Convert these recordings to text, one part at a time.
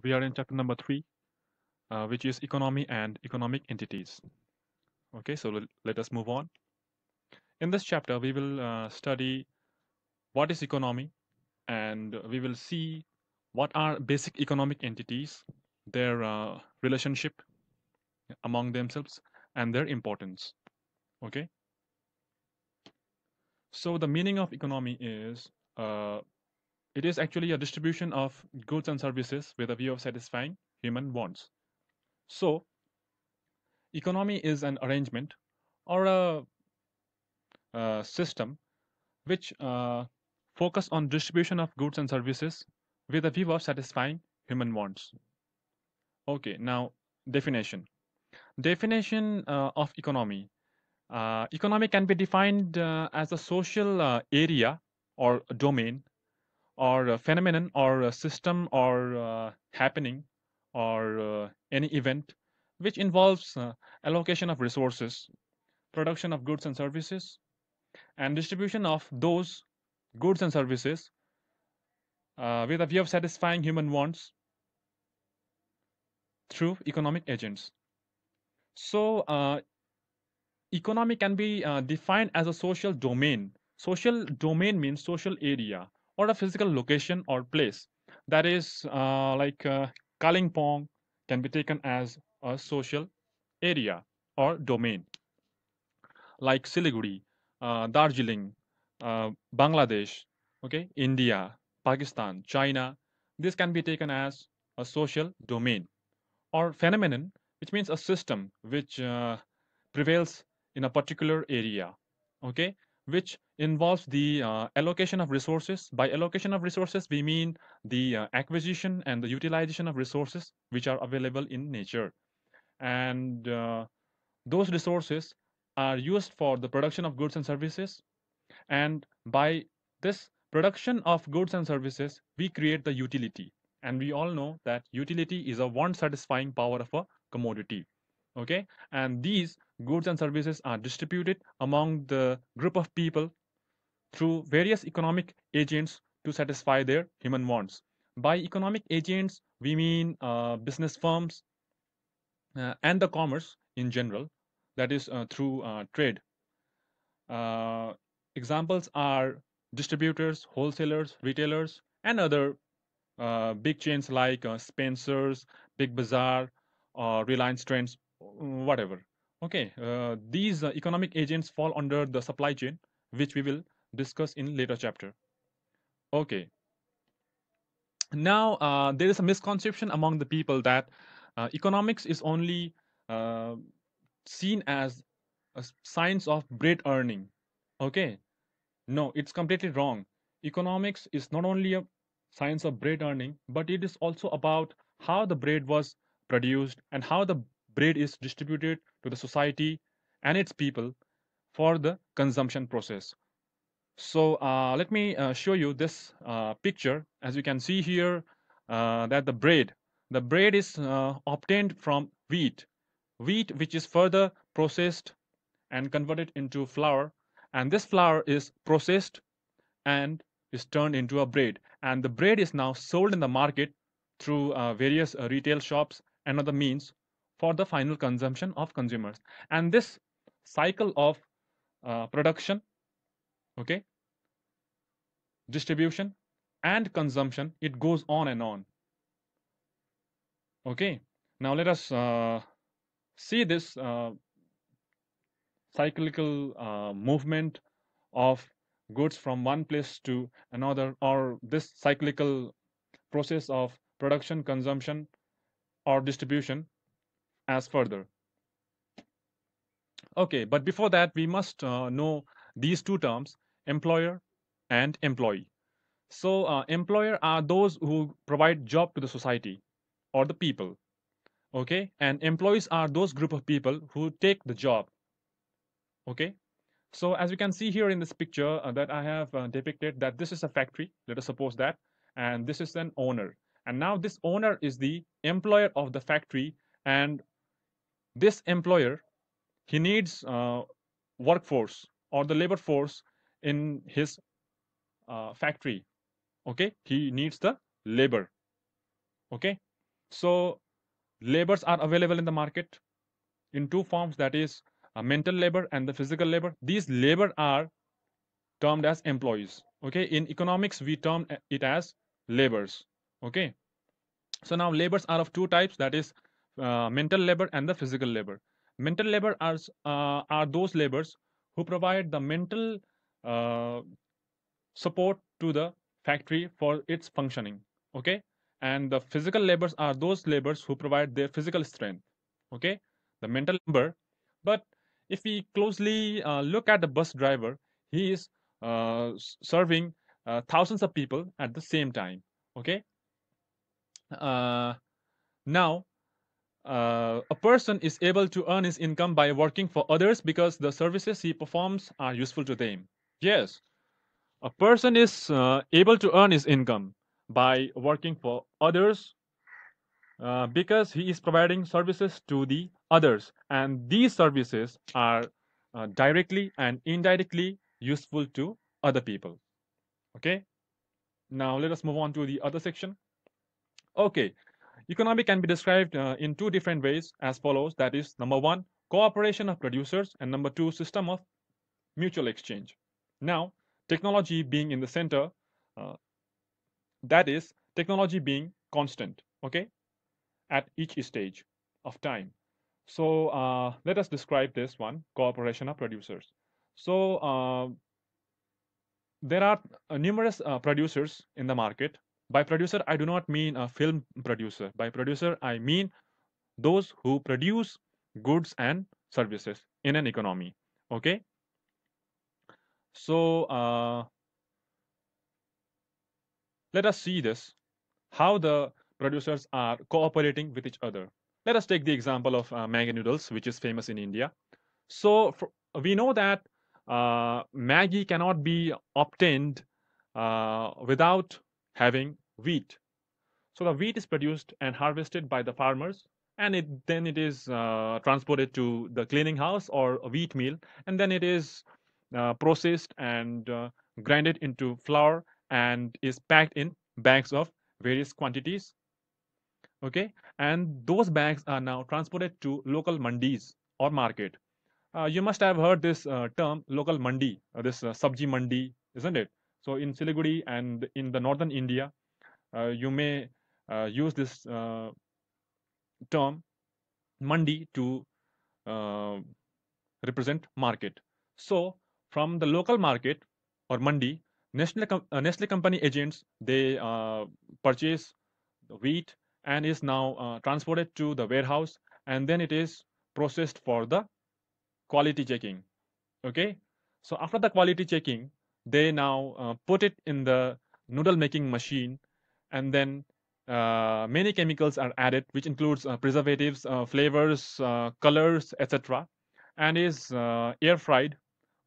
We are in chapter number 3, which is economy and economic entities. Okay, so let us move on. In this chapter, we will study what is economy, and we will see what are basic economic entities, their relationship among themselves, and their importance. Okay, so the meaning of economy is uh, it is actually a distribution of goods and services with a view of satisfying human wants. So, economy is an arrangement or a system which focus on distribution of goods and services with a view of satisfying human wants. Okay, now definition. Definition of economy. Economy can be defined as a social area or a domain or a phenomenon or a system or happening or any event which involves allocation of resources, production of goods and services, and distribution of those goods and services with a view of satisfying human wants through economic agents. So, economy can be defined as a social domain. Social domain means social area or a physical location or place. That is like Kalimpong can be taken as a social area or domain, like Siliguri, Darjeeling, Bangladesh, okay, India, Pakistan, China. This can be taken as a social domain or phenomenon, which means a system which prevails in a particular area, okay, which involves the allocation of resources. By allocation of resources, we mean the acquisition and the utilization of resources which are available in nature. And those resources are used for the production of goods and services. And by this production of goods and services, we create the utility. And we all know that utility is a want satisfying power of a commodity. Okay. And these goods and services are distributed among the group of people through various economic agents to satisfy their human wants. By economic agents, we mean business firms and the commerce in general, that is through trade. Uh, Examples are distributors, wholesalers, retailers, and other big chains like Spencer's, Big Bazaar, or Reliance Trends, whatever. Okay, these economic agents fall under the supply chain, which we will discuss in later chapter. Okay, now there is a misconception among the people that economics is only uh, seen as a science of bread earning. Okay, no, it's completely wrong. Economics is not only a science of bread earning, but it is also about how the bread was produced and how the bread is distributed to the society and its people for the consumption process. So let me show you this picture. As you can see here, that the bread is obtained from wheat which is further processed and converted into flour, and this flour is processed and is turned into a bread. And the bread is now sold in the market through various retail shops and other means for the final consumption of consumers. And this cycle of production, okay, distribution, and consumption, it goes on and on. Okay, now let us see this cyclical movement of goods from one place to another, or this cyclical process of production, consumption, or distribution as further. Okay, but before that, we must know these two terms, employer and employee. So, employer are those who provide job to the society or the people. Okay, and employees are those group of people who take the job. Okay, so as you can see here in this picture that I have depicted, that this is a factory, let us suppose that, and this is an owner. And now this owner is the employer of the factory, and this employer, he needs workforce or the labor force in his factory. Okay, he needs the labor. Okay, So labors are available in the market in two forms, that is mental labor and the physical labor. These labor are termed as employees. Okay, in economics we term it as labors. Okay, so now labors are of two types, that is mental labor and the physical labor. Mental labor are those labors who provide the mental uh, support to the factory for its functioning. Okay, and the physical labors are those labors who provide their physical strength. Okay, the mental labor. But if we closely look at the bus driver, he is serving thousands of people at the same time. Okay, uh, now a person is able to earn his income by working for others because the services he performs are useful to them. Yes, a person is able to earn his income by working for others because he is providing services to the others, and these services are directly and indirectly useful to other people. Okay, now let us move on to the other section. Okay, economy can be described in two different ways as follows, that is, number one, cooperation of producers, and number two, system of mutual exchange. Now, technology being in the center, uh, that is, technology being constant, okay, at each stage of time. So let us describe this one, cooperation of producers. So there are numerous producers in the market. By producer, I do not mean a film producer. By producer, I mean those who produce goods and services in an economy. Okay, so let us see this, how the producers are cooperating with each other. Let us take the example of Maggi noodles, which is famous in India. So we know that Maggi cannot be obtained without having wheat. So the wheat is produced and harvested by the farmers, and then it is transported to the cleaning house or a wheat mill, and then it is processed and grinded into flour and is packed in bags of various quantities. Okay, and those bags are now transported to local mandis or market. You must have heard this term, local mandi, this sabji mandi, isn't it? So in Siliguri and in the northern India, you may use this term mandi to uh, represent market. So from the local market or mandi, Nestle company agents, they purchase the wheat and is now transported to the warehouse, and then it is processed for the quality checking. Okay, so after the quality checking, they now put it in the noodle making machine, and then many chemicals are added, which includes preservatives, flavors, colors, etc., and is air fried.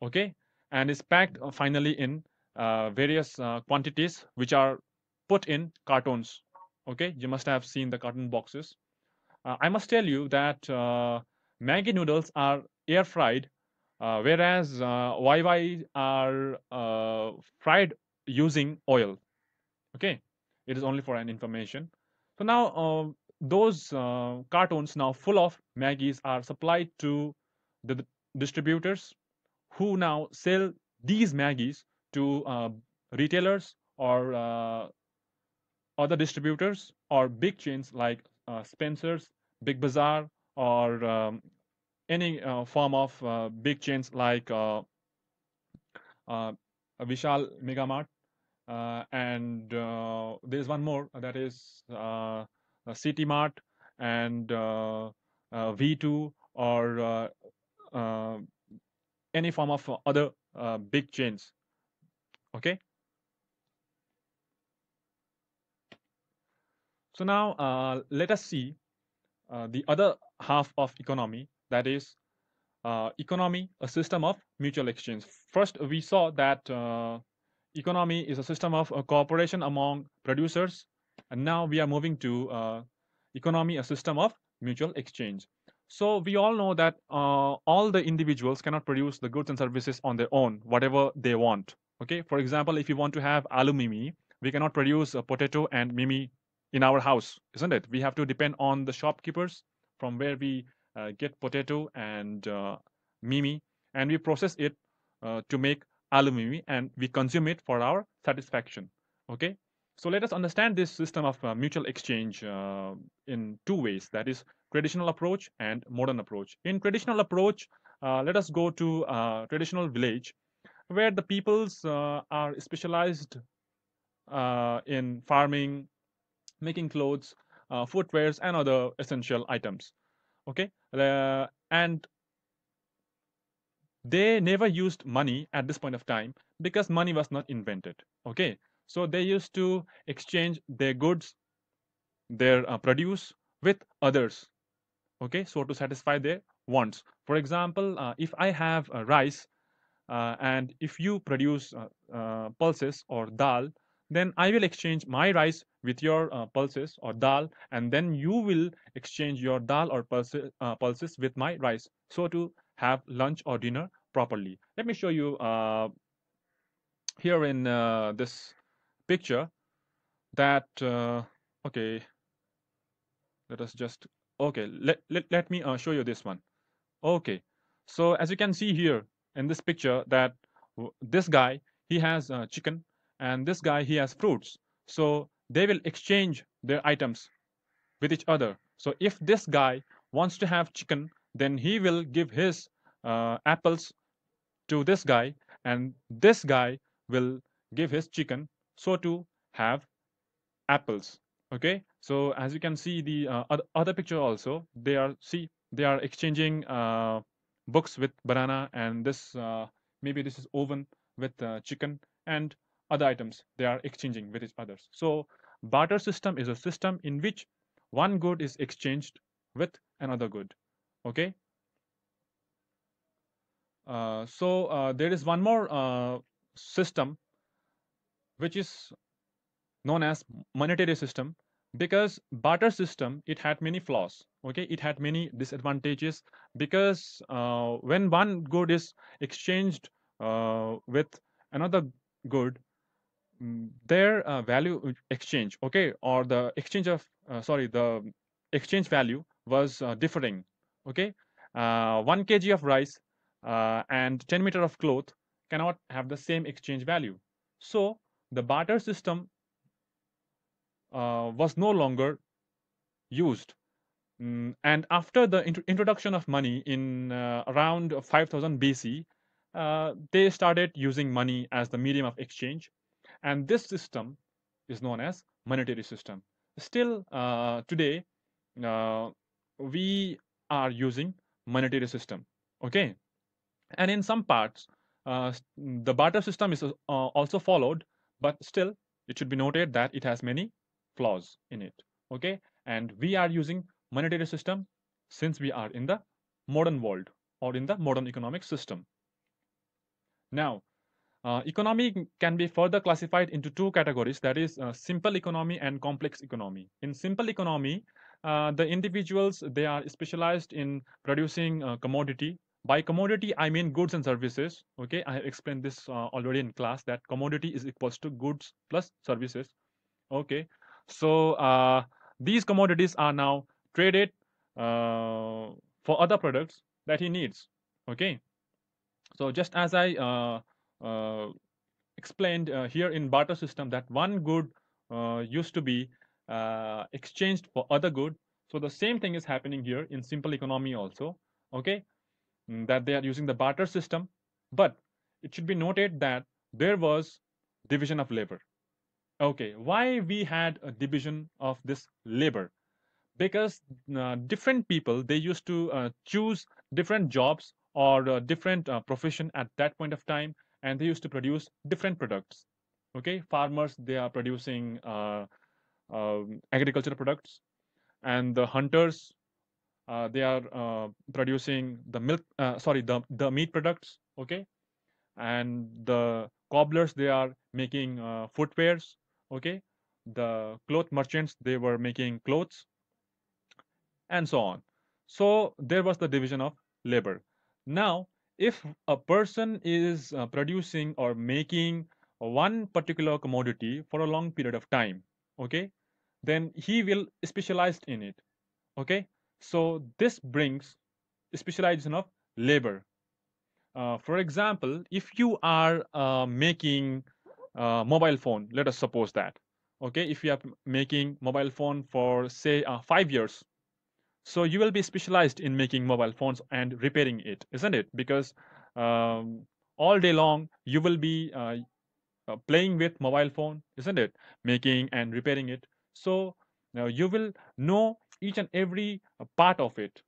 Okay, and is packed finally in various quantities, which are put in cartons. Okay, you must have seen the carton boxes. I must tell you that Maggi noodles are air fried, whereas YY are fried using oil. Okay, it is only for an information. So now those cartons now full of Maggies are supplied to the distributors, who now sell these Maggies to retailers or other distributors or big chains like Spencer's, Big Bazaar, or any form of big chains like uh, Vishal Megamart. And there's one more, that is City Mart and V2, or uh, any form of other big chains. Okay. So now let us see the other half of economy, that is economy, a system of mutual exchange. First, we saw that economy is a system of cooperation among producers, and now we are moving to economy, a system of mutual exchange. So we all know that all the individuals cannot produce the goods and services on their own, whatever they want. Okay, for example, if you want to have aloo mimi, we cannot produce a potato and mimi in our house, isn't it? We have to depend on the shopkeepers from where we get potato and mimi, and we process it to make aloo mimi, and we consume it for our satisfaction. Okay, so let us understand this system of mutual exchange in two ways. That is traditional approach and modern approach. In traditional approach, let us go to traditional village where the peoples are specialized in farming, making clothes, footwears, and other essential items. Okay, and they never used money at this point of time because money was not invented. Okay, so they used to exchange their goods, their produce with others. Okay, so to satisfy their wants. For example, if I have rice and if you produce pulses or dal, then I will exchange my rice with your pulses or dal, and then you will exchange your dal or pulses with my rice. So to have lunch or dinner properly. Let me show you here in this picture that, okay, let us just, okay, let me show you this one. Okay, so as you can see here in this picture that this guy, he has chicken, and this guy, he has fruits. So they will exchange their items with each other. So if this guy wants to have chicken, then he will give his apples to this guy, and this guy will give his chicken so to have apples. Okay, so as you can see the other picture also, they are, see, they are exchanging books with banana, and this maybe this is oven with chicken and other items they are exchanging with each others. So barter system is a system in which one good is exchanged with another good. Okay, there is one more system which is known as monetary system, because barter system, it had many flaws. Okay, it had many disadvantages, because when one good is exchanged with another good, their value exchange, okay, or the exchange of sorry, the exchange value was differing. Okay, 1 kg of rice and 10 meter of cloth cannot have the same exchange value. So the barter system was no longer used. And after the introduction of money in around 5000 BC, they started using money as the medium of exchange. And this system is known as monetary system. Still, today, uh, we are using monetary system. Okay. And in some parts, the barter system is also followed, but still, it should be noted that it has many flaws in it. Okay, and we are using monetary system since we are in the modern world or in the modern economic system. Now, economy can be further classified into two categories, that is simple economy and complex economy. In simple economy, the individuals, they are specialized in producing commodity. By commodity, I mean goods and services. Okay, I have explained this already in class, that commodity is equals to goods plus services. Okay, so these commodities are now traded for other products that he needs. Okay, so just as I explained here in barter system, that one good used to be exchanged for other good. So the same thing is happening here in simple economy also. Okay, that they are using the barter system, but it should be noted that there was division of labor. Okay, why we had a division of this labor? Because different people, they used to choose different jobs or different profession at that point of time, and they used to produce different products. Okay, farmers, they are producing agricultural products, and the hunters, they are producing the milk, sorry, the meat products. Okay, and the cobblers, they are making footwears. Okay, the cloth merchants, they were making clothes, and so on. So there was the division of labor. Now, if a person is producing or making one particular commodity for a long period of time, okay, then he will specialize in it. Okay, so this brings specialization of labor. For example, if you are making mobile phone, let us suppose that. Okay, if you are making mobile phone for say 5 years, so you will be specialized in making mobile phones and repairing it, isn't it? Because um, all day long you will be playing with mobile phone, isn't it? Making and repairing it. So now you will know each and every part of it.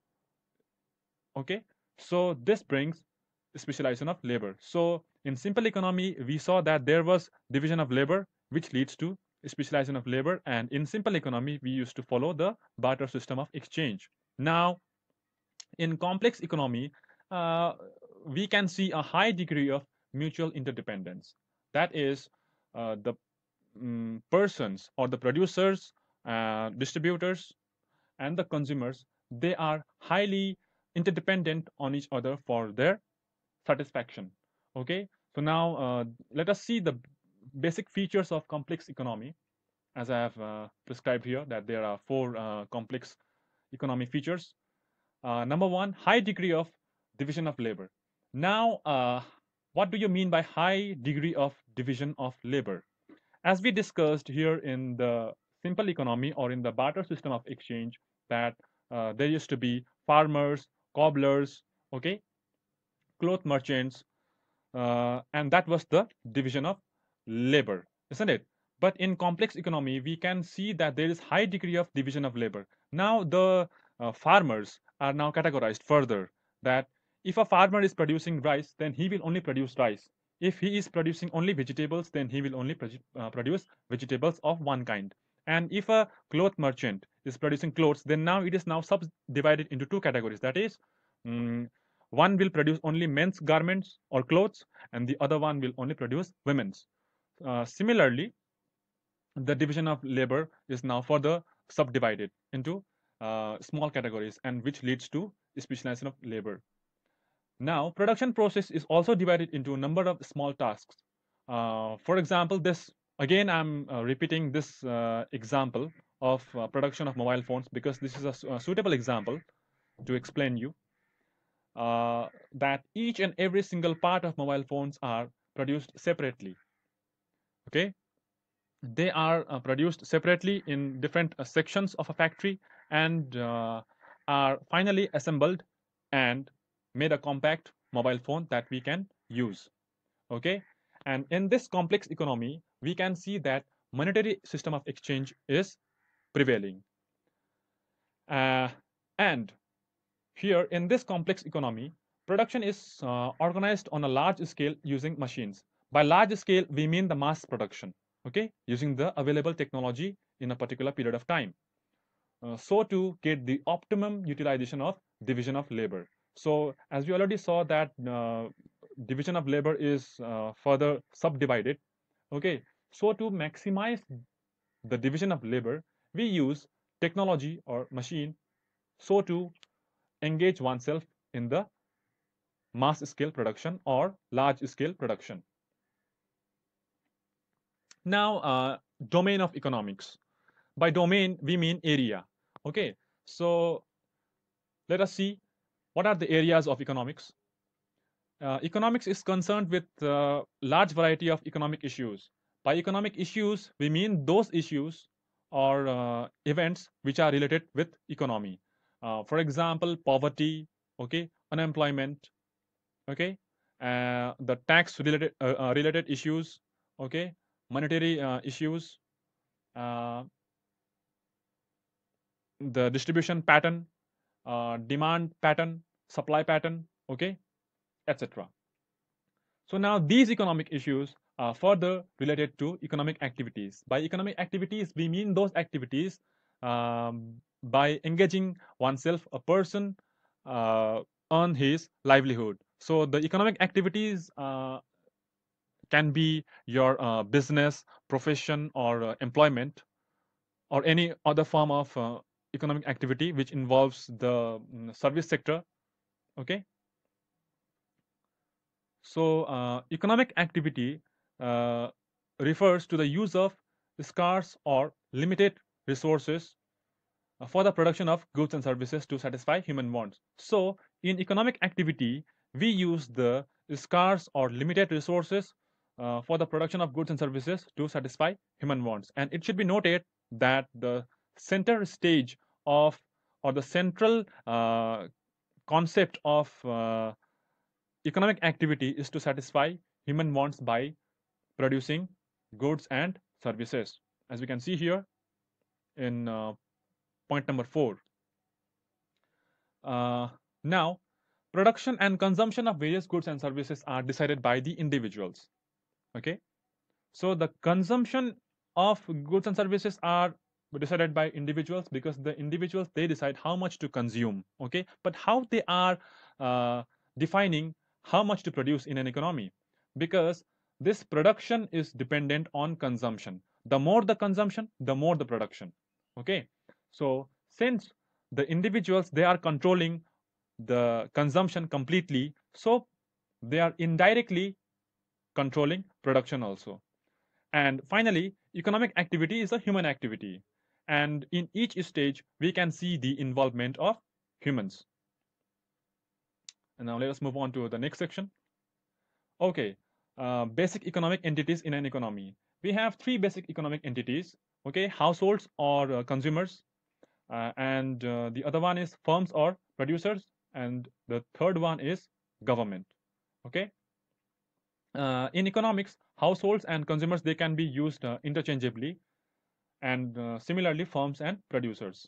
Okay, so this brings specialization of labor. So in simple economy, we saw that there was division of labor, which leads to specialization of labor. And in simple economy, we used to follow the barter system of exchange. Now, in complex economy, uh, we can see a high degree of mutual interdependence. That is, the persons or the producers, distributors, and the consumers, they are highly interdependent on each other for their satisfaction. Okay, so now let us see the basic features of complex economy, as I have prescribed here, that there are four complex economy features. Number one, high degree of division of labor. Now, what do you mean by high degree of division of labor? As we discussed here in the simple economy or in the barter system of exchange, that there used to be farmers, cobblers, okay, cloth merchants, and that was the division of labor, isn't it? But in complex economy, we can see that there is high degree of division of labor. Now the farmers are now categorized further, that if a farmer is producing rice, then he will only produce rice. If he is producing only vegetables, then he will only produce vegetables of one kind. And if a cloth merchant is producing clothes, then now it is now subdivided into two categories. That is, mm, one will produce only men's garments or clothes, and the other one will only produce women's. Similarly, the division of labor is now further subdivided into small categories, and which leads to specialization of labor. Now, production process is also divided into a number of small tasks. For example, this again, I'm repeating this example of production of mobile phones because this is a suitable example to explain you that each and every single part of mobile phones are produced separately. Okay, they are produced separately in different sections of a factory, and are finally assembled and made a compact mobile phone that we can use. Okay, and in this complex economy, we can see that monetary system of exchange is prevailing. And here in this complex economy, production is organized on a large scale using machines. By large scale, we mean the mass production, okay, using the available technology in a particular period of time. So to get the optimum utilization of division of labor. So as we already saw that division of labor is further subdivided, okay. So to maximize the division of labor, we use technology or machine, so to engage oneself in the mass scale production or large scale production. Now, domain of economics. By domain, we mean area. Okay, so let us see what are the areas of economics. Economics is concerned with large variety of economic issues. By economic issues, we mean those issues or events which are related with economy. For example, poverty, okay, unemployment, okay, the tax related issues, okay, monetary issues, uh, the distribution pattern, demand pattern, supply pattern, okay, etc. So now these economic issues are further related to economic activities. By economic activities, we mean those activities by engaging oneself, a person uh, earn his livelihood. So the economic activities can be your business, profession, or employment, or any other form of economic activity which involves the service sector. Okay, so economic activity uh, refers to the use of scarce or limited resources for the production of goods and services to satisfy human wants. So, in economic activity, we use the scarce or limited resources for the production of goods and services to satisfy human wants. And it should be noted that the center stage of or the central concept of economic activity is to satisfy human wants by producing goods and services. As we can see here in point number 4. Now, production and consumption of various goods and services are decided by the individuals. Okay, so the consumption of goods and services are decided by individuals because the individuals they decide how much to consume. Okay, but how they are defining how much to produce in an economy, because this production is dependent on consumption. The more the consumption, the more the production. Okay, so since the individuals they are controlling the consumption completely, so they are indirectly controlling production also. And finally, economic activity is a human activity, and in each stage we can see the involvement of humans. And now let us move on to the next section. Okay, basic economic entities in an economy. We have three basic economic entities. Okay, households or consumers, and the other one is firms or producers, and the third one is government. Okay, in economics, households and consumers they can be used interchangeably, and similarly firms and producers.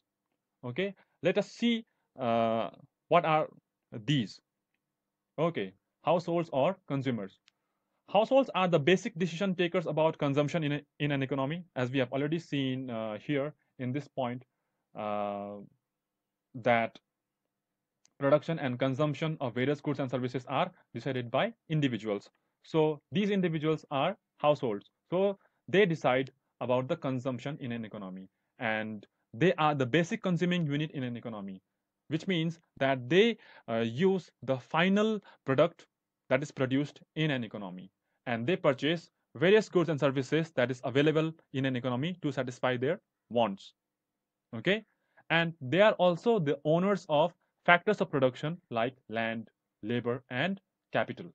Okay, let us see what are these. Okay, households or consumers. Households are the basic decision takers about consumption in an economy, as we have already seen here in this point, uh, that production and consumption of various goods and services are decided by individuals. So these individuals are households. So they decide about the consumption in an economy, and they are the basic consuming unit in an economy, which means that they use the final product that is produced in an economy, and they purchase various goods and services that is available in an economy to satisfy their wants. Okay, and they are also the owners of factors of production like land, labor, and capital.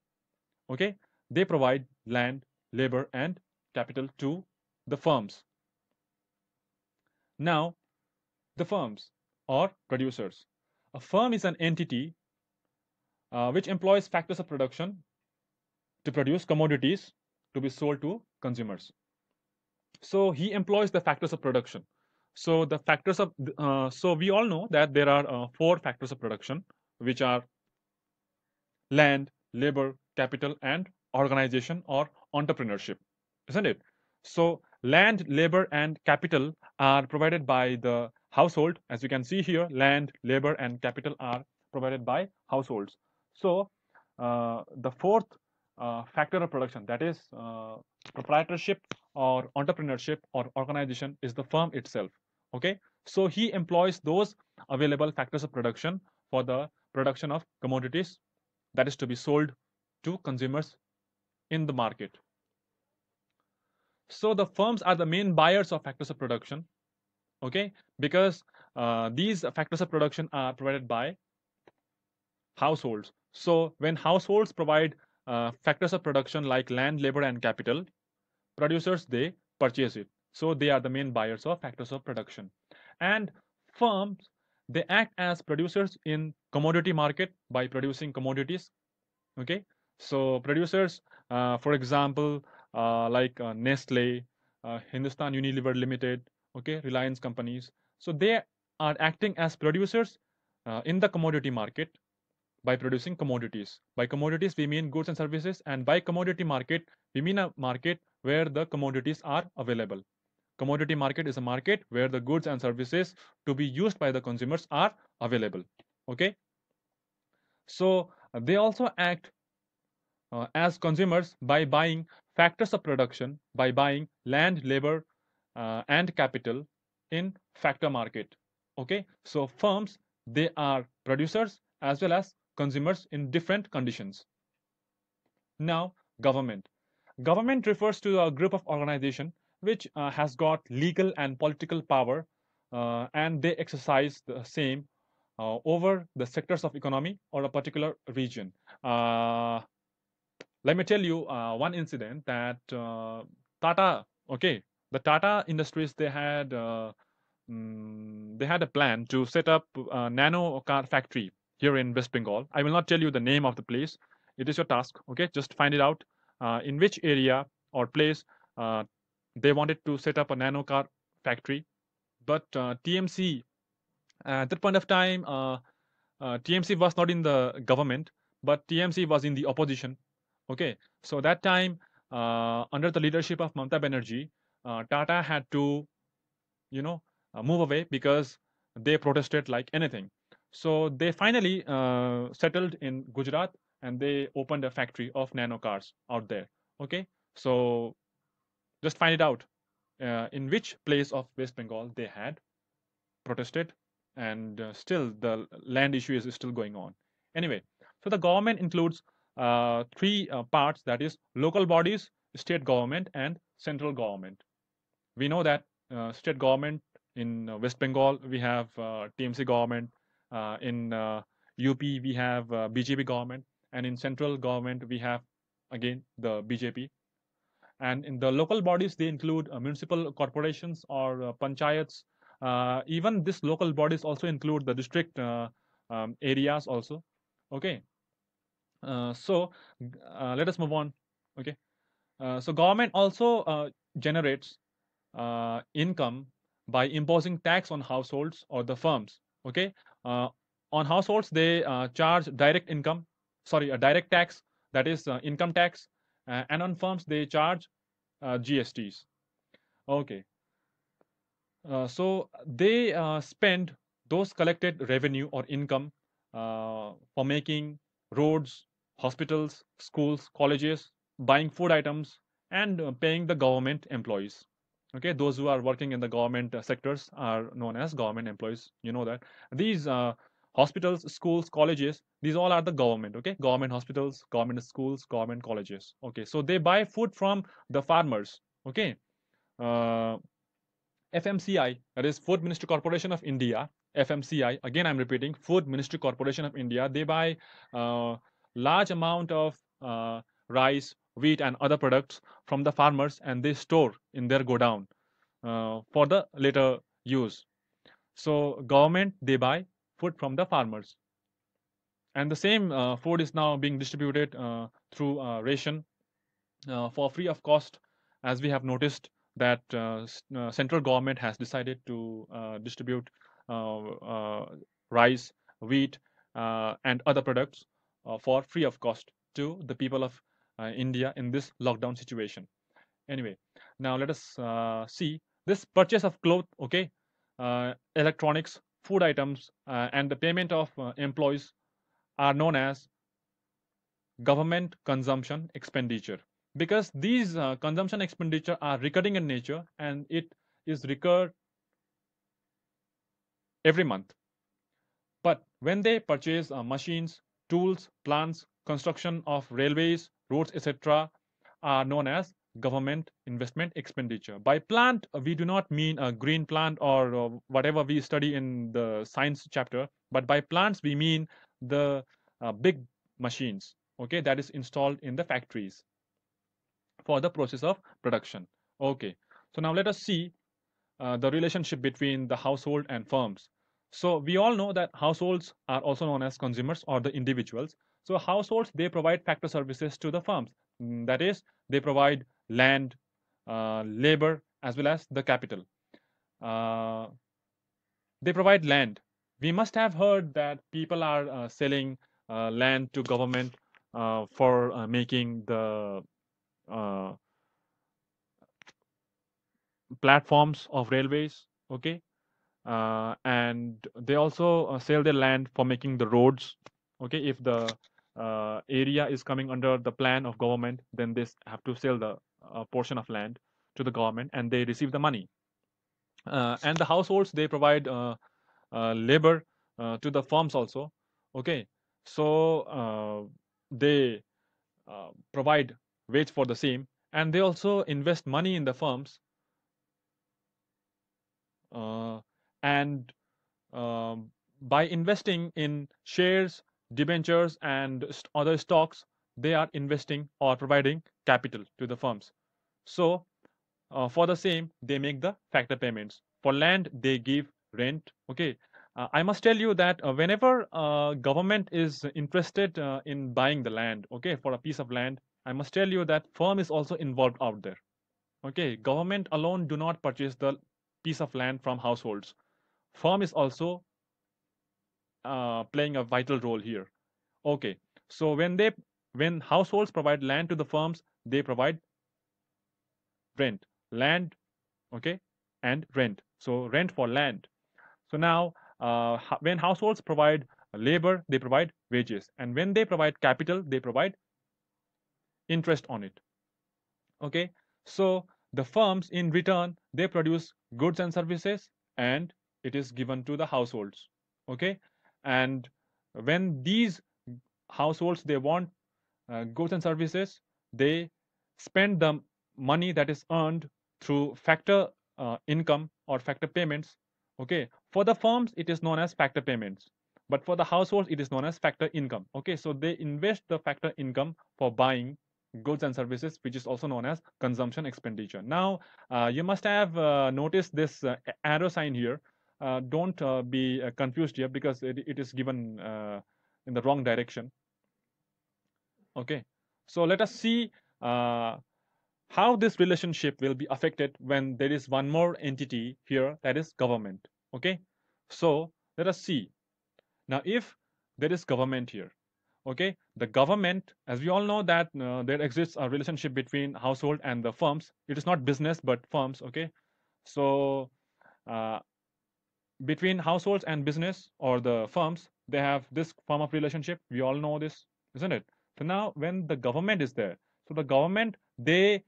Okay, they provide land, labor, and capital to the firms. Now, the firms or producers. A firm is an entity which employs factors of production to produce commodities to be sold to consumers. So he employs the factors of production. So the factors of so we all know that there are four factors of production, which are land, labor, capital, and organization or entrepreneurship, isn't it? So land, labor, and capital are provided by the household. As you can see here, land, labor, and capital are provided by households. So the fourth factor of production, that is proprietorship or entrepreneurship or organization, is the firm itself. Okay, so he employs those available factors of production for the production of commodities that is to be sold to consumers in the market. So the firms are the main buyers of factors of production. Okay, because these factors of production are provided by households. So when households provide factors of production like land, labor, and capital, producers they purchase it. So they are the main buyers of factors of production. And firms they act as producers in commodity market by producing commodities. Okay, so producers, for example, like Nestle, Hindustan Unilever Limited, okay, Reliance companies. So they are acting as producers in the commodity market by producing commodities. By commodities, we mean goods and services, and by commodity market, we mean a market where the commodities are available. Commodity market is a market where the goods and services to be used by the consumers are available. Okay, so they also act as consumers by buying factors of production, by buying land, labor, and capital in factor market. Okay, so firms they are producers as well as consumers in different conditions. Now, government. Government refers to a group of organization which has got legal and political power, and they exercise the same over the sectors of economy or a particular region. Uh, Let me tell you one incident that Tata, okay, the Tata Industries, they had a plan to set up a nano car factory here in West Bengal. I will not tell you the name of the place. It is your task, okay? Just find it out in which area or place uh, they wanted to set up a nano car factory. But TMC at that point of time, TMC was not in the government, but TMC was in the opposition. Okay, so that time, under the leadership of Mamata Banerjee, Tata had to, you know, move away because they protested like anything. So they finally settled in Gujarat and they opened a factory of nano cars out there. Okay, so just find it out in which place of West Bengal they had protested, and still the land issue is still going on. Anyway, so the government includes three parts, that is local bodies, state government, and central government. We know that state government in West Bengal we have TMC government, in UP we have BJP government, and in central government we have again the BJP. And in the local bodies, they include municipal corporations or panchayats. Even this local bodies also include the district areas also. Okay. Let us move on. Okay. So government also generates income by imposing tax on households or the firms. Okay. On households, they charge direct income, sorry, a direct tax, that is income tax, and on firms they charge GSTs. Okay. So they spend those collected revenue or income for making roads, hospitals, schools, colleges, buying food items, and paying the government employees. Okay, those who are working in the government sectors are known as government employees. You know that these hospitals, schools, colleges, these all are the government. Okay, government hospitals, government schools, government colleges. Okay, so they buy food from the farmers. Okay, uh, FMCI, that is Food Ministry Corporation of India, FMCI, again I'm repeating, Food Ministry Corporation of India, they buy large amount of rice, wheat, and other products from the farmers, and they store in their godown for the later use. So government, they buy food from the farmers. And the same food is now being distributed through ration for free of cost, as we have noticed that central government has decided to distribute rice, wheat, and other products for free of cost to the people of India in this lockdown situation. Anyway, now let us see this purchase of cloth, okay, electronics, food items, and the payment of employees are known as government consumption expenditure, because these consumption expenditure are recurring in nature and it is recurred every month. But when they purchase machines, tools, plants, construction of railways, roads, etc., are known as government investment expenditure. By plant, we do not mean a green plant or whatever we study in the science chapter, but by plants we mean the big machines, okay, that is installed in the factories for the process of production. Okay, so now let us see the relationship between the household and firms. So we all know that households are also known as consumers or the individuals. So households, they provide factor services to the firms. That is, they provide land, labor, as well as the capital. Uh, they provide land. We must have heard that people are selling land to government for making the uh, platforms of railways. Okay, and they also sell their land for making the roads. Okay, if the area is coming under the plan of government, then they have to sell the portion of land to the government and they receive the money. And the households, they provide labor to the firms also. Okay, so they provide wage for the same, and they also invest money in the firms and by investing in shares, debentures, and other stocks, they are investing or providing capital to the firms. So, for the same, they make the factor payments. For land, they give rent. Okay. I must tell you that whenever government is interested in buying the land, okay, for a piece of land, I must tell you that firm is also involved out there. Okay, government alone do not purchase the piece of land from households. Firm is also playing a vital role here. Okay, so when households provide land to the firms, they provide rent, land, okay, and rent. So rent for land. So now, when households provide labor, they provide wages, and when they provide capital, they provide interest on it. Okay, so the firms in return they produce goods and services, and it is given to the households. Okay, and when these households they want goods and services, they spend the money that is earned through factor income or factor payments. Okay, for the firms it is known as factor payments, but for the households it is known as factor income. Okay, so they invest the factor income for buying goods and services, which is also known as consumption expenditure. Now, you must have noticed this arrow sign here. Don't be confused here because it is given in the wrong direction. Okay, so let us see uh, how this relationship will be affected when there is one more entity here, that is government. Okay, so let us see. Now, if there is government here, okay, the government, as we all know that there exists a relationship between household and the firms. It is not business but firms. Okay, so uh, between households and business or the firms, they have this form of relationship. We all know this, isn't it? So now, when the government is there, so the government they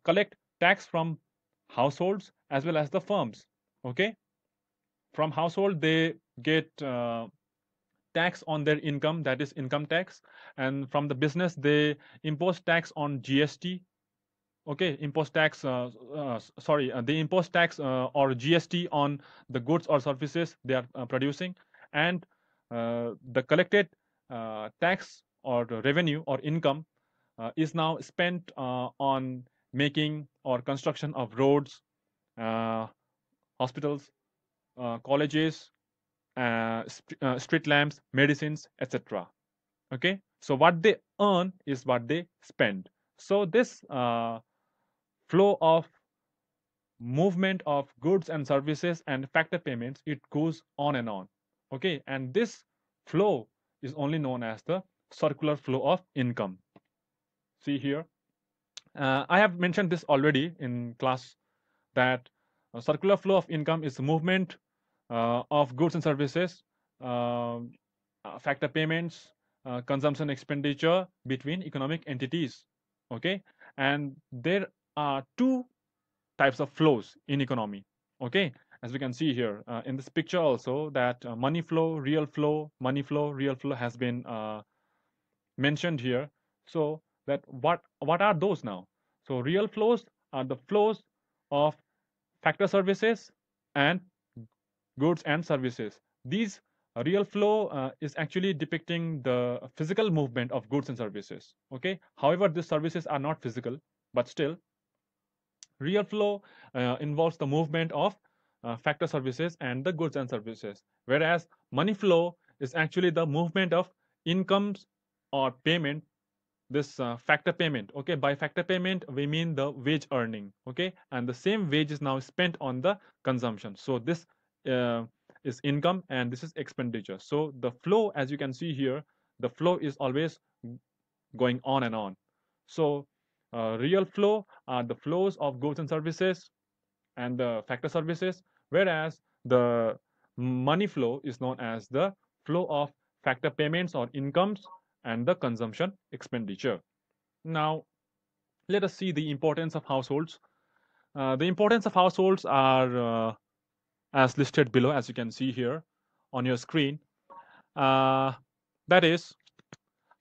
collect tax from households as well as the firms. Okay, from household they get tax on their income, that is income tax, and from the business they impose tax on GST. Okay, impose tax sorry, they impose tax or GST on the goods or services they are producing, and the collected tax or the revenue or income is now spent on making or construction of roads, uh, hospitals, colleges, street lamps, medicines, etc. Okay, so what they earn is what they spend. So this flow of movement of goods and services and factor payments, it goes on and on. Okay, and this flow is only known as the circular flow of income. See here, I have mentioned this already in class that circular flow of income is the movement of goods and services, um, factor payments, consumption expenditure between economic entities. Okay, and there are two types of flows in economy. Okay, as we can see here in this picture also that money flow, real flow, money flow, real flow has been mentioned here. So that what are those now? So real flows are the flows of factor services and goods and services. These real flow is actually depicting the physical movement of goods and services. Okay, however these services are not physical, but still real flow involves the movement of factor services and the goods and services, whereas money flow is actually the movement of incomes or payment, this factor payment. Okay, by factor payment we mean the wage earning. Okay, and the same wage is now spent on the consumption. So this uh, is income and this is expenditure. So the flow, as you can see here, the flow is always going on and on. So real flow are the flows of goods and services and the factor services, whereas the money flow is known as the flow of factor payments or incomes and the consumption expenditure. Now, let us see the importance of households. The importance of households are as listed below, as you can see here on your screen. Uh, that is,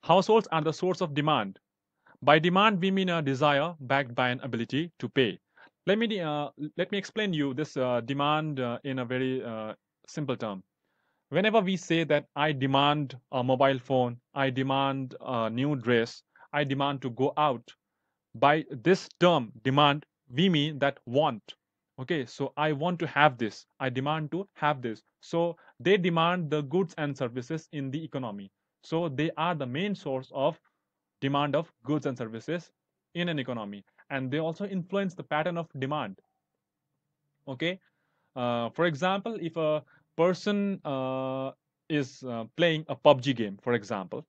households are the source of demand. By demand, we mean a desire backed by an ability to pay. Let me explain you this demand in a very simple term. Whenever we say that I demand a mobile phone, I demand a new dress, I demand to go out, by this term demand we mean that want. Okay, so I want to have this, I demand to have this, so they demand the goods and services in the economy. So they are the main source of demand of goods and services in an economy, and they also influence the pattern of demand. Okay, for example, if a person is playing a PUBG game, for example,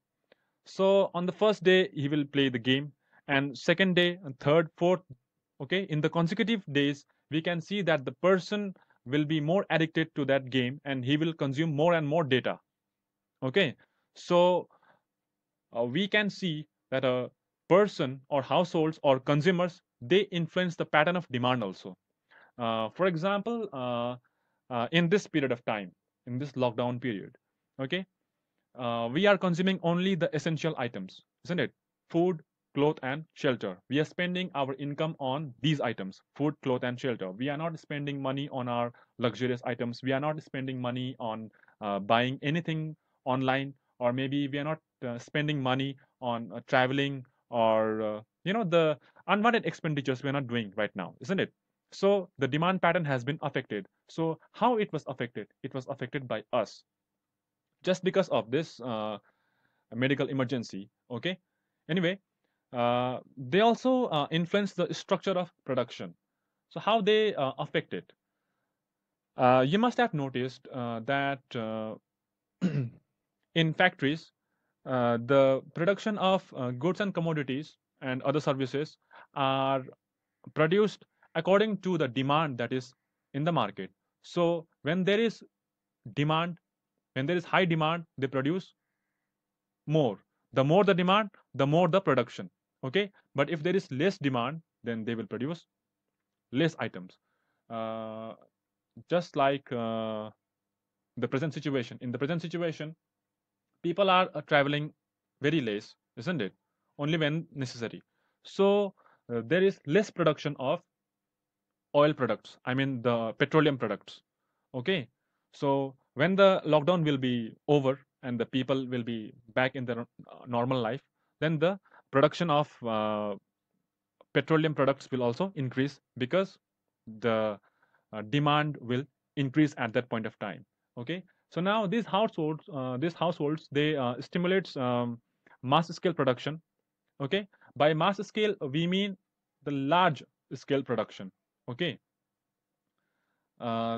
so on the first day he will play the game, and second day and third, fourth, okay, in the consecutive days we can see that the person will be more addicted to that game and he will consume more and more data. Okay, so we can see that a person or households or consumers, they influence the pattern of demand also. For example, in this period of time, in this lockdown period, okay, we are consuming only the essential items, isn't it? Food, cloth, and shelter. We are spending our income on these items: food, cloth, and shelter. We are not spending money on our luxurious items. We are not spending money on buying anything online, or maybe we are not spending money on traveling, or the unwanted expenditures we are not doing right now, isn't it? So the demand pattern has been affected. So how it was affected? It was affected by us, just because of this medical emergency. Okay, anyway, they also influence the structure of production. So how they affect it? You must have noticed that in factories, the production of goods and commodities and other services are produced according to the demand that is in the market. So when there is demand, when there is high demand, they produce more. The more the demand, the more the production. Okay, but if there is less demand, then they will produce less items. uh, just like the present situation. In the present situation, people are traveling very less, isn't it? Only when necessary. So there is less production of oil products, I mean the petroleum products. Okay, so when the lockdown will be over and the people will be back in their normal life, then the production of petroleum products will also increase, because the demand will increase at that point of time. Okay, so now these households, they stimulates mass scale production. Okay, by mass scale we mean the large scale production. Okay,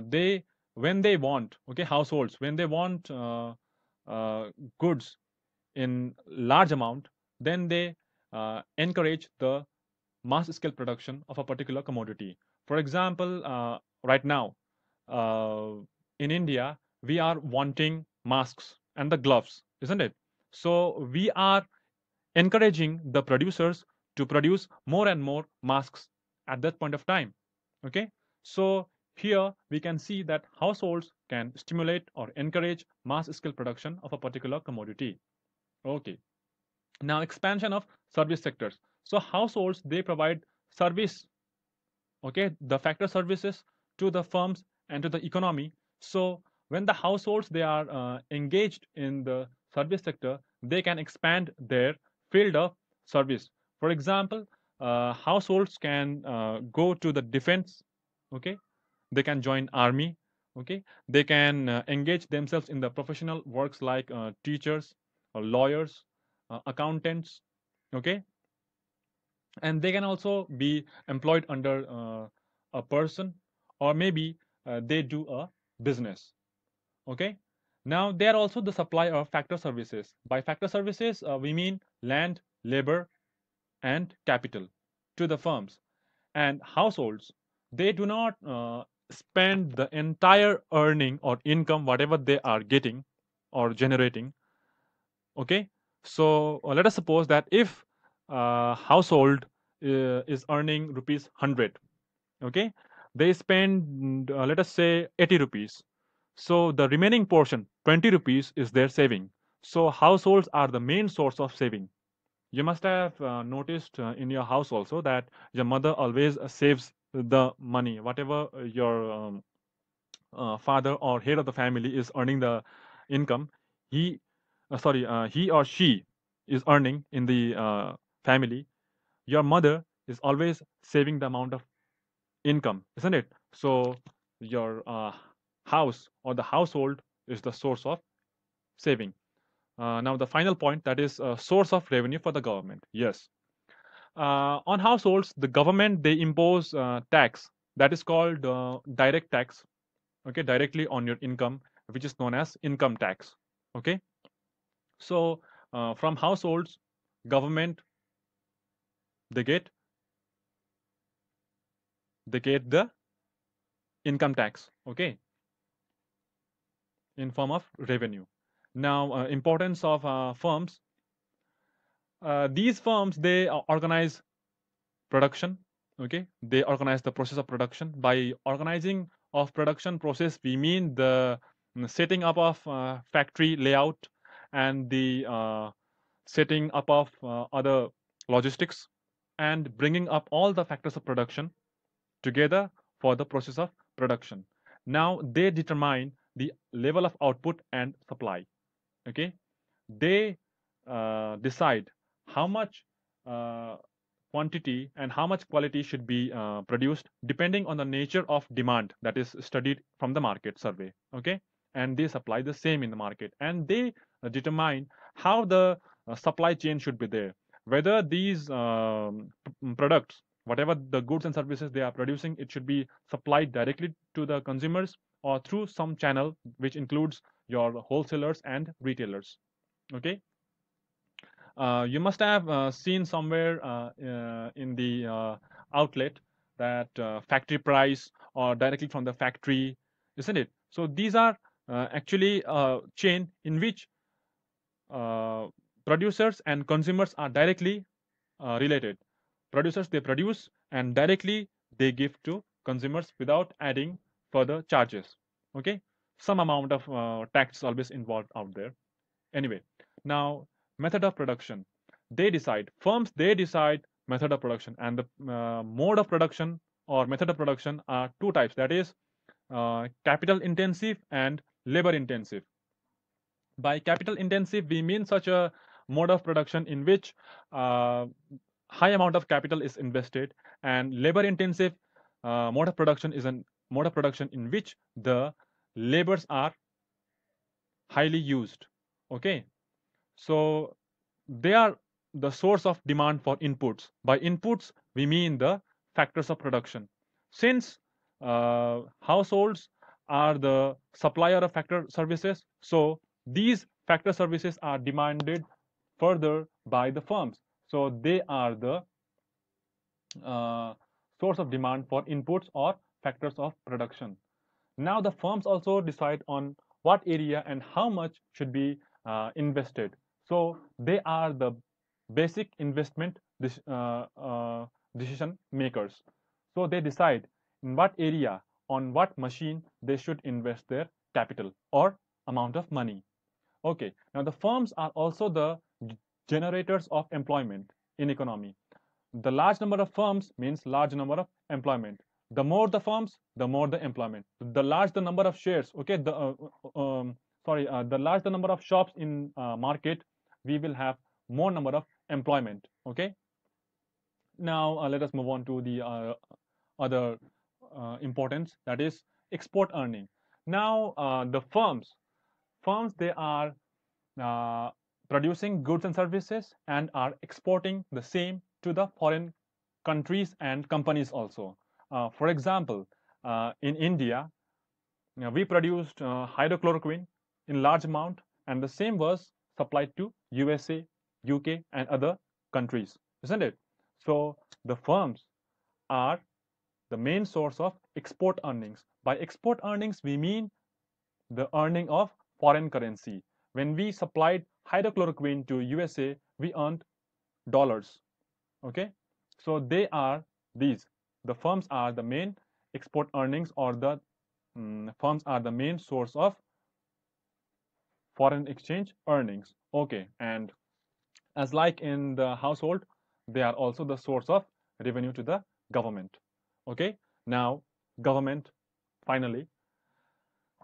they when they want, okay, households, when they want uh, goods in large amount, then they encourage the mass scale production of a particular commodity. For example, right now, uh, in India, we are wanting masks and the gloves, isn't it? So we are encouraging the producers to produce more and more masks at that point of time. Okay, so here we can see that households can stimulate or encourage mass scale production of a particular commodity. Okay, now expansion of service sectors. So households, they provide service, okay, the factor services to the firms and to the economy. So when the households, they are engaged in the service sector, they can expand their field of service. For example, households can go to the defense. Okay, they can join army. Okay, they can engage themselves in the professional works like teachers or lawyers, accountants. Okay, and they can also be employed under a person, or maybe they do a business. Okay, now they are also the supplier of factor services. By factor services we mean land, labor, and capital to the firms and households. They do not spend the entire earning or income whatever they are getting or generating. Okay, so let us suppose that if household is earning rupees 100, okay, they spend let us say 80 rupees. So the remaining portion, 20 rupees, is their saving. So households are the main source of saving. You must have noticed in your house also that your mother always saves the money, whatever your father or head of the family is earning the income, he he or she is earning in the family. Your mother is always saving the amount of income, isn't it? So your house or the household is the source of saving. Now the final point, that is a source of revenue for the government. Yes, on households, the government, they impose tax that is called direct tax. Okay, directly on your income, which is known as income tax. Okay, so from households, government, they get the income tax. Okay, in form of revenue. Now, importance of firms. These firms, they organize production. Okay, they organize the process of production. By organizing of production process, we mean the setting up of factory layout and the setting up of other logistics and bringing up all the factors of production together for the process of production. Now they determine the level of output and supply. Okay, they decide how much uh, quantity and how much quality should be produced depending on the nature of demand that is studied from the market survey. Okay, and they supply the same in the market, and they determine how the supply chain should be there, whether these products, whatever the goods and services they are producing, it should be supplied directly to the consumers or through some channel which includes your wholesalers and retailers. Okay, you must have seen somewhere in the outlet that factory price or directly from the factory, isn't it? So these are actually a chain in which uh, producers and consumers are directly related. Producers, they produce and directly they give to consumers without adding further charges. Okay, some amount of tax always involved out there. Anyway, now method of production. They decide, firms, they decide method of production, and the mode of production or method of production are two types. That is capital intensive and labor intensive. By capital intensive, we mean such a mode of production in which uh, high amount of capital is invested, and labor intensive mode of production is a mode of production in which the labors are highly used. Okay, so they are the source of demand for inputs. By inputs, we mean the factors of production. Since households are the supplier of factor services, so these factor services are demanded further by the firms. So they are the uh, source of demand for inputs or factors of production. Now the firms also decide on what area and how much should be invested. So they are the basic investment decision makers. So they decide in what area, on what machine they should invest their capital or amount of money. Okay, now the firms are also the generators of employment in economy. The large number of firms means large number of employment. The more the firms, the more the employment. The large the number of shares, okay, the large the number of shops in market, we will have more number of employment. Okay, now let us move on to the other importance, that is export earning. Now the firms, they are uh, producing goods and services and are exporting the same to the foreign countries and companies also. For example, in India, we produced hydrochloroquine in large amount, and the same was supplied to USA, UK, and other countries, isn't it? So the firms are the main source of export earnings. By export earnings, we mean the earning of foreign currency. When we supplied hydrochloroquine to USA, we earned dollars. Okay, so they are these. The firms are the main export earnings, or the firms are the main source of foreign exchange earnings. Okay, and as like in the household, they are also the source of revenue to the government. Okay, now government, finally.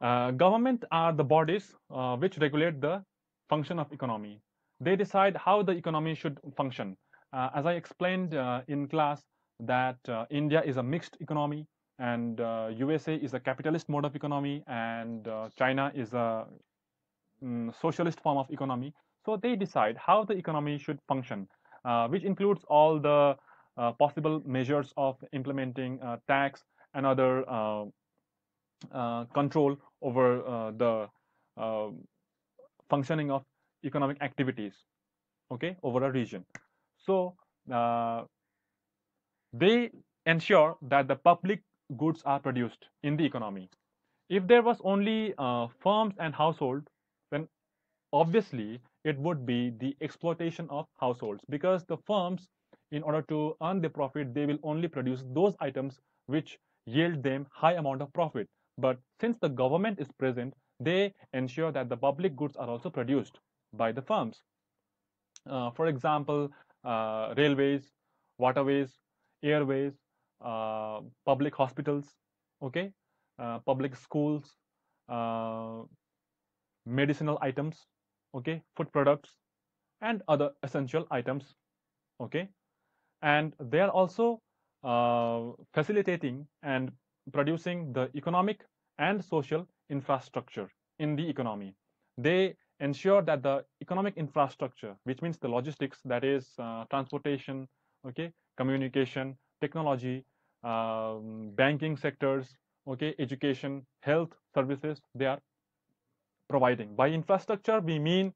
Government are the bodies which regulate the function of economy. They decide how the economy should function. As I explained in class, that India is a mixed economy, and USA is a capitalist mode of economy, and China is a socialist form of economy. So they decide how the economy should function, which includes all the possible measures of implementing tax and other control over the uh, functioning of economic activities, okay, over a region. So uh, they ensure that the public goods are produced in the economy. If there was only firms and household, then obviously it would be the exploitation of households, because the firms, in order to earn the profit, they will only produce those items which yield them high amount of profit. But since the government is present, they ensure that the public goods are also produced by the firms. For example, railways, waterways, airways, public hospitals, okay, public schools, uh, medicinal items, okay, food products, and other essential items, okay. And they are also facilitating and producing the economic and social infrastructure in the economy. They ensure that the economic infrastructure, which means the logistics, that is transportation, okay, communication, technology, banking sectors, okay, education, health services, they are providing. By infrastructure, we mean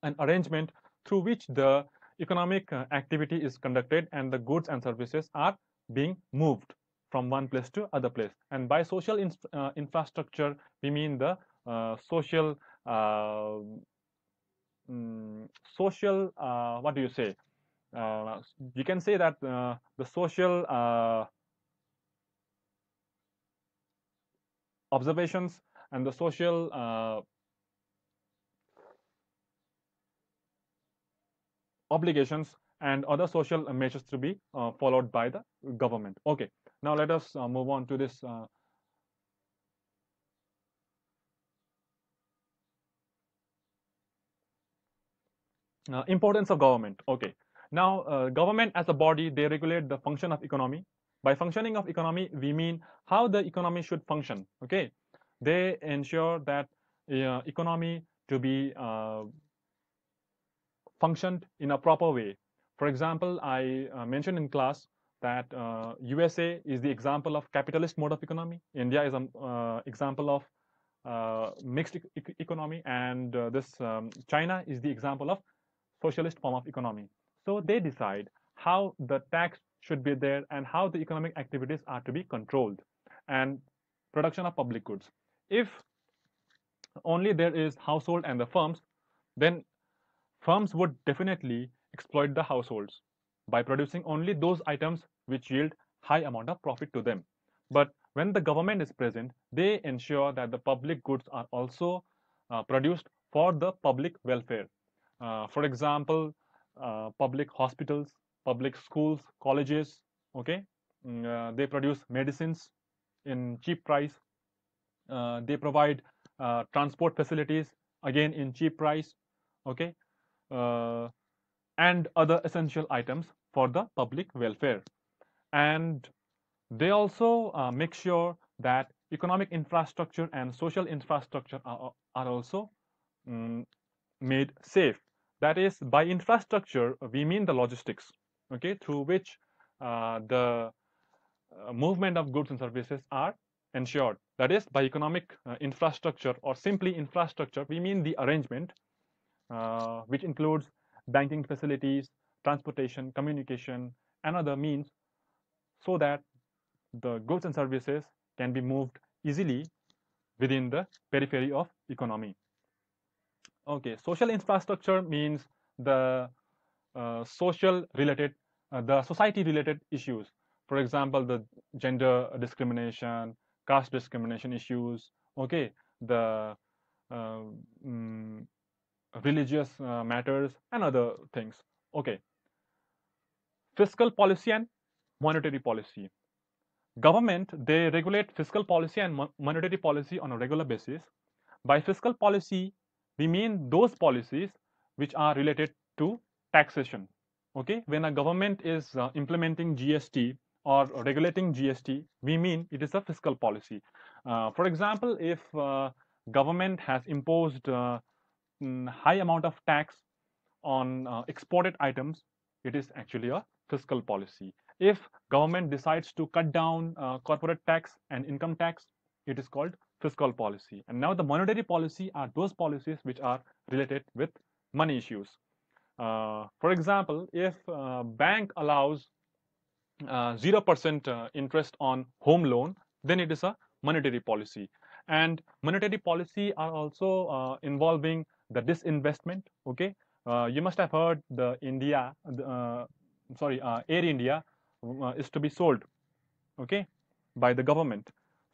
an arrangement through which the economic activity is conducted and the goods and services are being moved from one place to other place. And by social infrastructure, we mean the social uh, social, what do you say, you can say that the social observations and the social obligations and other social measures to be followed by the government. Okay, now let us move on to this importance of government. Okay, now government as a body, they regulate the function of economy. By functioning of economy, we mean how the economy should function. Okay, they ensure that economy to be functioned in a proper way. For example, I mentioned in class that USA is the example of capitalist mode of economy. India is an example of mixed economy, and this China is the example of socialist form of economy. So they decide how the tax should be there and how the economic activities are to be controlled, and production of public goods. If only there is household and the firms, then firms would definitely exploit the households by producing only those items which yield high amount of profit to them. But when the government is present, they ensure that the public goods are also produced for the public welfare. For example, public hospitals, public schools, colleges, okay, they produce medicines in cheap price. They provide transport facilities, again in cheap price, okay, uh, and other essential items for the public welfare. And they also make sure that economic infrastructure and social infrastructure are also um, made safe. That is, by infrastructure, we mean the logistics, okay, through which the movement of goods and services are ensured. That is, by economic infrastructure, or simply infrastructure, we mean the arrangement which includes banking facilities, transportation, communication, and other means, so that the goods and services can be moved easily within the periphery of economy. Okay, social infrastructure means the social related, the society related issues. For example, the gender discrimination, caste discrimination issues. Okay, the uh, mm, religious matters and other things. Okay, fiscal policy and monetary policy. Government, they regulate fiscal policy and monetary policy on a regular basis. By fiscal policy, we mean those policies which are related to taxation. Okay, when a government is implementing GST or regulating GST, we mean it is a fiscal policy. For example, if government has imposed high amount of tax on exported items, it is actually a fiscal policy. If government decides to cut down corporate tax and income tax, it is called fiscal policy. And now the monetary policy are those policies which are related with money issues. For example, if bank allows 0% interest on home loan, then it is a monetary policy. And monetary policy are also involving the disinvestment. Okay, you must have heard the Air India is to be sold, okay, by the government.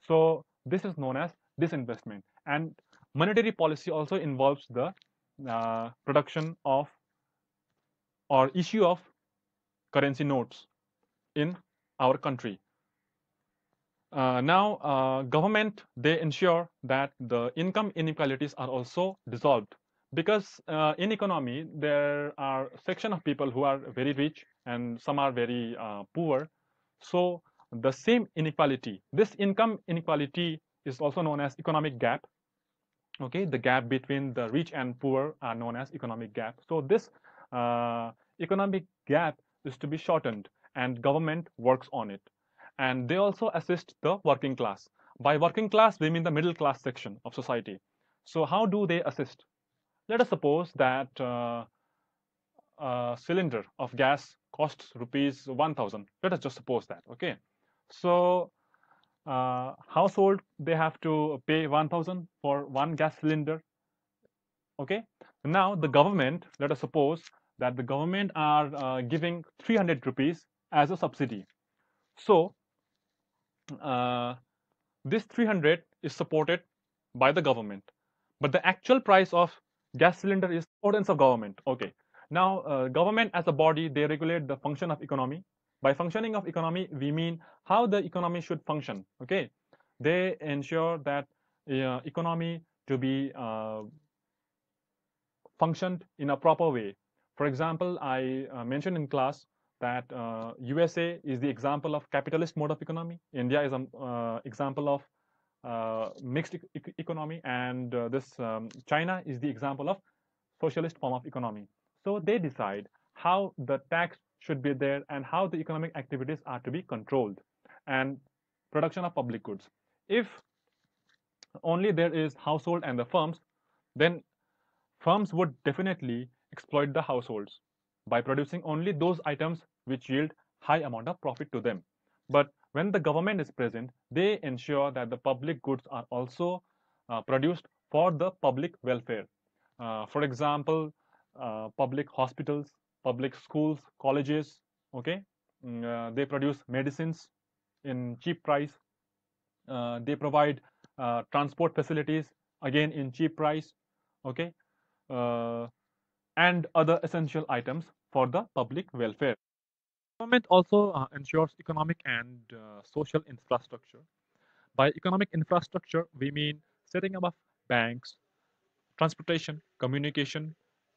So this is known as disinvestment. And monetary policy also involves the production of or issue of currency notes in our country. Now, government, they ensure that the income inequalities are also dissolved, because in economy there are section of people who are very rich and some are very poor. So the same inequality, this income inequality, is also known as economic gap. Okay, the gap between the rich and poor are known as economic gap. So this economic gap is to be shortened, and government works on it. And they also assist the working class. By working class, we mean the middle class section of society. So how do they assist? Let us suppose that a cylinder of gas costs rupees 1000. Let us just suppose that. Okay, so household, they have to pay 1000 for one gas cylinder. Okay, now the government, let us suppose that the government are giving 300 rupees as a subsidy. So this 300 is supported by the government, but the actual price of gas cylinder is ordinance of government. Okay, now government as a body, they regulate the function of economy. By functioning of economy, we mean how the economy should function. Okay, they ensure that economy to be functioned in a proper way. For example, I mentioned in class that USA is the example of capitalist mode of economy. India is an example of mixed economy, and this China is the example of socialist form of economy. So they decide how the tax should be there and how the economic activities are to be controlled, and production of public goods. If only there is household and the firms, then firms would definitely exploit the households by producing only those items which yield high amount of profit to them. But when the government is present, they ensure that the public goods are also produced for the public welfare. For example, public hospitals, public schools, colleges, okay, they produce medicines in cheap price. They provide transport facilities, again in cheap price, okay, uh, and other essential items for the public welfare. Government also ensures economic and social infrastructure. By economic infrastructure, we mean setting up of banks, transportation, communication,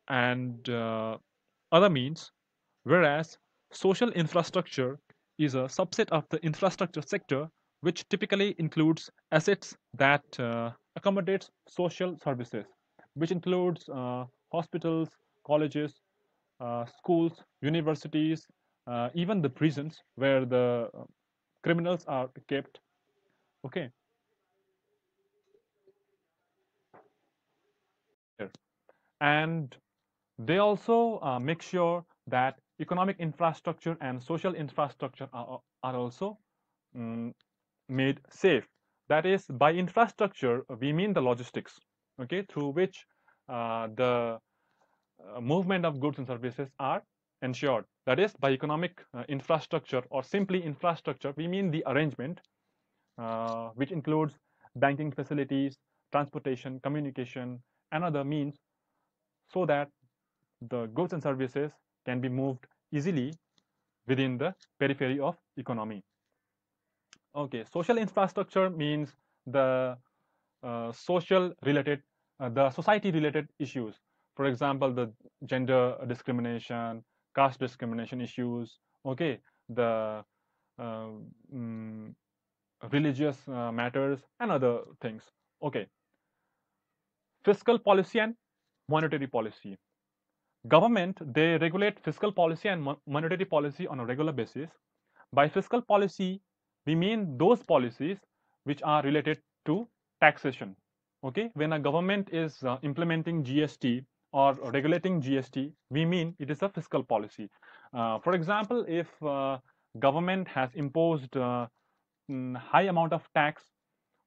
and other means, whereas social infrastructure is a subset of the infrastructure sector, which typically includes assets that accommodates social services, which includes hospitals, colleges, schools, universities, even the prisons where the criminals are kept. Okay, and they also make sure that economic infrastructure and social infrastructure are also mm, made safe. That is, by infrastructure, we mean the logistics, okay, through which the movement of goods and services are ensured. That is, by economic infrastructure or simply infrastructure, we mean the arrangement which includes banking facilities, transportation, communication, and other means, so that the goods and services can be moved easily within the periphery of economy. Okay, social infrastructure means the social related, the society related issues. For example, the gender discrimination, caste discrimination issues. Okay, the uh, mm, religious matters and other things. Okay, fiscal policy and monetary policy. Government, they regulate fiscal policy and monetary policy on a regular basis. By fiscal policy, we mean those policies which are related to taxation. Okay, when a government is implementing GST or regulating GST, we mean it is a fiscal policy. For example, if government has imposed high amount of tax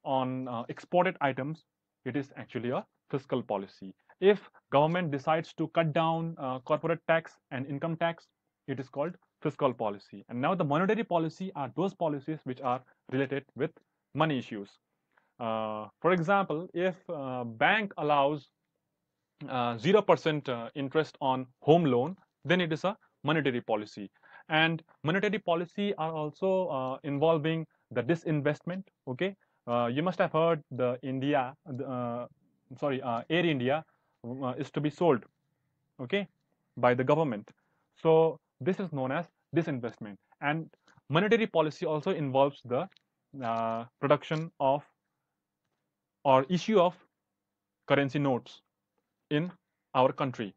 on exported items, it is actually a fiscal policy. If government decides to cut down corporate tax and income tax, it is called fiscal policy. And now the monetary policy are those policies which are related with money issues. For example, if bank allows 0% interest on home loan, then it is a monetary policy. And monetary policy are also involving the disinvestment. Okay, you must have heard the Air India is to be sold. Okay, by the government. So this is known as disinvestment. And monetary policy also involves the production of or issue of currency notes in our country.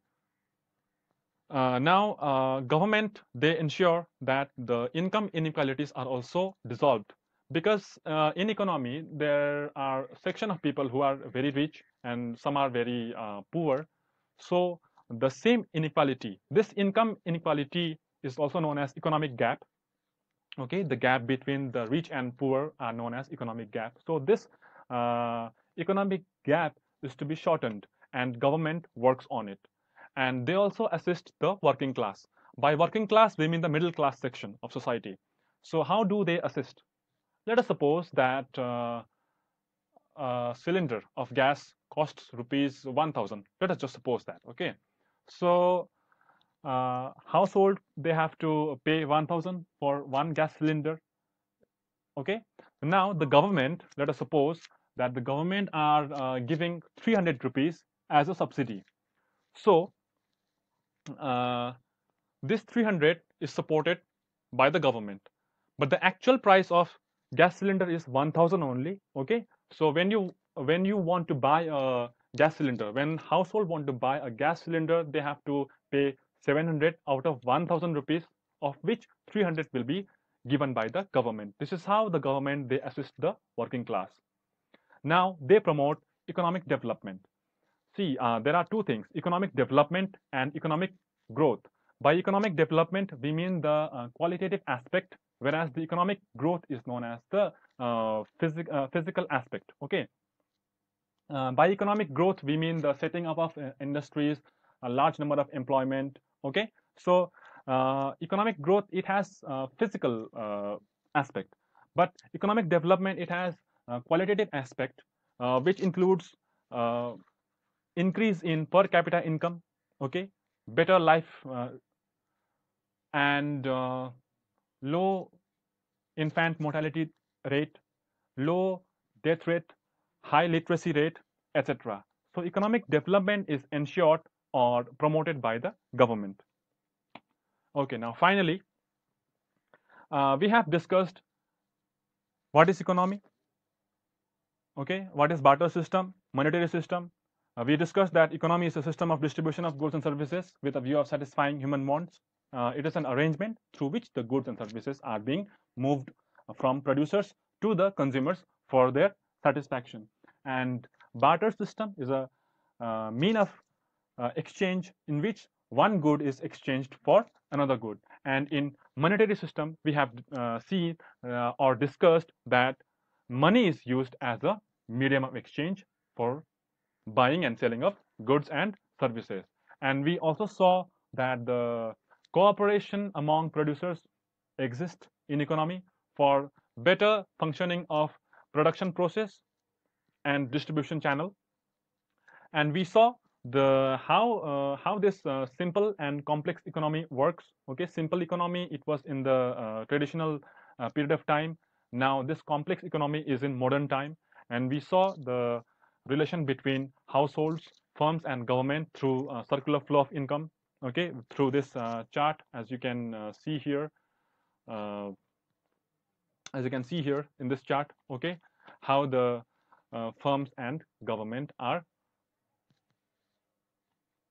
Now, government, they ensure that the income inequalities are also dissolved, because in economy there are section of people who are very rich and some are very poor. So the same inequality, this income inequality, is also known as economic gap. Okay, the gap between the rich and poor are known as economic gap. So this economic gap is to be shortened, and government works on it. And they also assist the working class. By working class, we mean the middle class section of society. So how do they assist? Let us suppose that a cylinder of gas costs rupees 1000. Let us just suppose that. Okay, so household, they have to pay 1000 for one gas cylinder. Okay, now the government, let us suppose that the government are giving 300 rupees as a subsidy. So uh, this 300 is supported by the government, but the actual price of gas cylinder is 1000 only. Okay, so when you want to buy a gas cylinder, when household want to buy a gas cylinder, they have to pay 700 out of 1000 rupees, of which 300 will be given by the government. This is how the government, they assist the working class. Now they promote economic development. See, there are two things: economic development and economic growth. By economic development, we mean the qualitative aspect, whereas the economic growth is known as the physical aspect. Okay. By economic growth, we mean the setting up of industries, a large number of employment. Okay. So economic growth, it has physical aspect, but economic development, it has qualitative aspect, which includes uh, increase in per capita income. Okay, better life, and low infant mortality rate, low death rate, high literacy rate, etc. So economic development is ensured or promoted by the government. Okay, now finally, we have discussed what is economy. Okay, what is barter system, monetary system. We discussed that economy is a system of distribution of goods and services with a view of satisfying human wants. It is an arrangement through which the goods and services are being moved from producers to the consumers for their satisfaction. And barter system is a mean of exchange in which one good is exchanged for another good. And in monetary system, we have seen or discussed that money is used as a medium of exchange for buying and selling of goods and services. And we also saw that the cooperation among producers exists in economy for better functioning of production process and distribution channel. And we saw the how this simple and complex economy works. Okay, simple economy, it was in the traditional period of time. Now, this complex economy is in modern time, and we saw the relation between households, firms, and government through circular flow of income. Okay, through this chart, as you can see here, uh, as you can see here in this chart, okay, how the firms and government are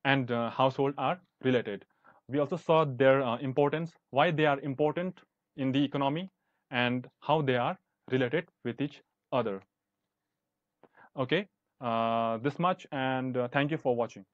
and household are related. We also saw their importance, why they are important in the economy, and how they are related with each other. Okay, this much, and thank you for watching.